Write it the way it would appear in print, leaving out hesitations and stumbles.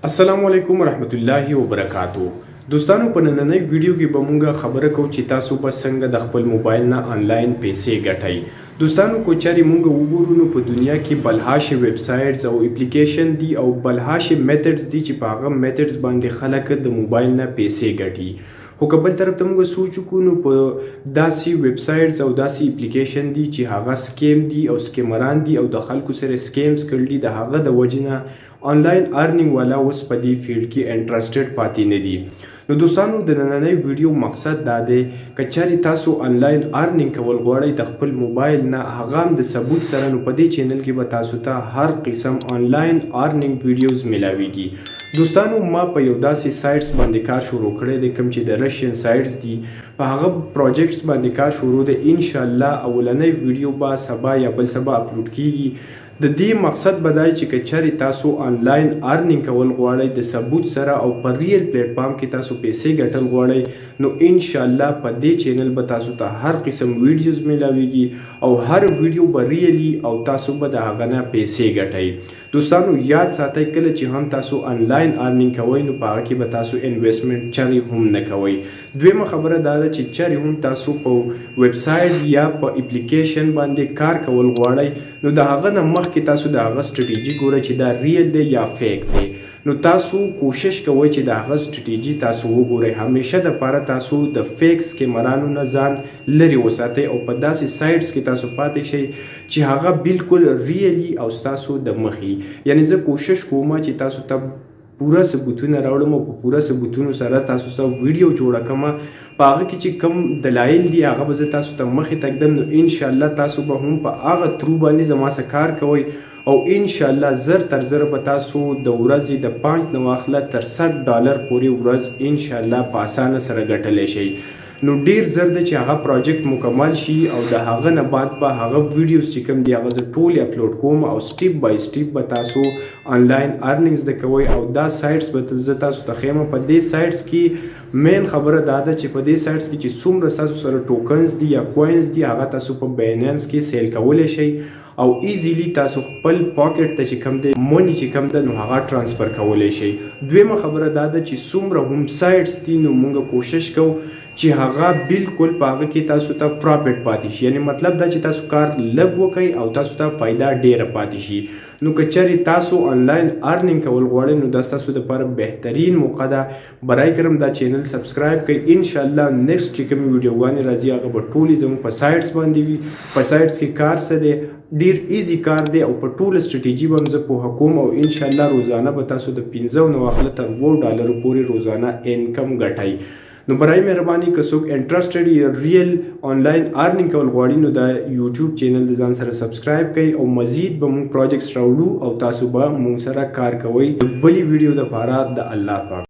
السلام علیکم ورحمت الله وبرکاتو. دوستانو په نننۍ ویډیو کې به مونږ خبره کوو چې تاسو به څنګه د خپل موبایل نه آنلاین پیسې ګټئ. دوستانو کو چاري مونږ وګورو نو په دنیا کې بلهاشه ویب سایټس او اپلیکیشن دي او بلهاشه میتھډز دي چې په هغه میتھډز باندې خلک د موبایل نه پیسې ګټي. خو که بل طرف ته موږ سوچ وکړو نو په داسې ویب سایټس او داسې اپلیکیشن دي چې هغه سکیم دي او سکیمران دي او د خلکو سره سکیمز کړي دي، د هغه د وجې نه آنلاین ارنینګ والا اوس په دې فیلډ کې انټرسټډ پاتې نه دي. نو دوستانو د نننۍ ویډیو مقصد دا دی که چاري تاسو آنلاین ارنینګ کول غواړئ د خپل موبایل نه، هغه هم د ثبوت سره، نو په دې چینل کې به تاسو ته هر قسم آنلاین ارنینګ ویډیوز ملاویږي. دوستانو ما په یو داسې سایټس باندې کار شروع کړی دی کوم چې د رشین سایټس دي، په هغه پروجیکټس باندې کار شروع دی. ان شاء الله اولنۍ ویډیو به سبا یا بل سبا اپلوډ کیږي. د دې مقصد بدای چې که چاري تاسو آنلاین ارنینګ کول غواړئ د ثبوت سره او په ریل پلیټ فارم کې تاسو پیسې ګټل غواړئ، نو ان شاء الله په دې چینل به تاسو ته هر قسم ویډیوز ملاویږي او هر ویډیو به ریلی او تاسو به د هغه نه پیسې ګټئ. دوستانو یاد ساتئ کله چې هم تاسو آنلاین ارنینګ کوئ نو په هغه کې به تاسو انویسټمنټ چاري هم نه کوئ. دویمه خبره دا ده چې چاري هم تاسو په ویب سایټ یا په اپلیکیشن باندې کار کول غواړئ نو د هغه نه مخکې تاسو د هغه سټریټیجي ګورئ چې دا ریل دی یا فیک دی. نو تاسو کوشش کوئ چې د هغه سټریټیجي تاسو وګورئ. همیشه د پاره تاسو د فیک سکیمرانو نه ځان لري وساتئ او په داسې سایټس کې تاسو پاتې شئ چې هغه بالکل ریلی او تاسو د مخې. یعنی زه کوشش کوم چې تاسو ته پوره ثبوتونه راوړم او په پوره ثبوتونو سره تاسو سره ویډیو جوړه کړم. په هغه کې چې کوم دلایل دي هغه به زه تاسو ته مخې تږدم. نو ان شاء الله تاسو به هم په هغه ترو باندې زما سره کار کوئ او ان شاء الله زر تر زر به تاسو د ورځې د 5 نه واخله تر $100 پورې ورځ ان شاء الله په اسانه سره ګټلی شئ. نو ډیر زر دی چې هغه پروجیکټ مکمل شي او د هغه نه بعد به هغه ویډیوز چې کوم دي هغه زه ټول اپلوډ کوم او سټیپ بای سټیپ به تاسو آنلاین ارنینګز د کوئ او دا سایټس به زه تاسو ته ښیم. په دې سایټس کې مین خبره دا ده چې په دې سایټس کې چې څومره تاسو سره ټوکنز دي یا کوینز دي هغه تاسو په بایننس کې سیل کولی شئ او ایزیلی تاسو خپل پاکټ ته چې کوم دی مونی چې کوم ده نو هغه ترانسفر کولی شئ. دویمه خبره دا ده چې څومره هم سایټس دي نو موږ کوشش کوو چې هغه بالکل په هغه کې تاسو ته پرافټ پاتې شي. یعنی مطلب دا چې تاسو کار لږ وکړئ او تاسو ته فایده ډیره پاتې شي. نو که چېرې تاسو آنلاین ارنینګ کول غواړئ نو دا ستاسو دپاره بهترین موقع ده. برای کرم دا چینل سبسکرایب کړئ. ان شاء الله نیکسټ چې کومې ویډیوګانې راځي هغه به ټولې زموږ په سایټس باندې وي. په سایټس کې کار څه دی، ډیر ایزی کار دی او په ټوله سټریټیجي به هم زه پوهه کوم او ان شاء الله روزانه به تاسو د 15 نه واخله تر $2 پورې روزانه انکم ګټئ. نو برای مهرباني که څوک انټرسټډ یا ریل آنلاین ارنینګ کول غواړي نو دا یوټیوب چینل د ځان سره سبسکرایب کړئ او مزید به موږ پروجیکټس راوړو او تاسو به موږ سره کار کوئ. بلې ویډیو دپاره د الله پاک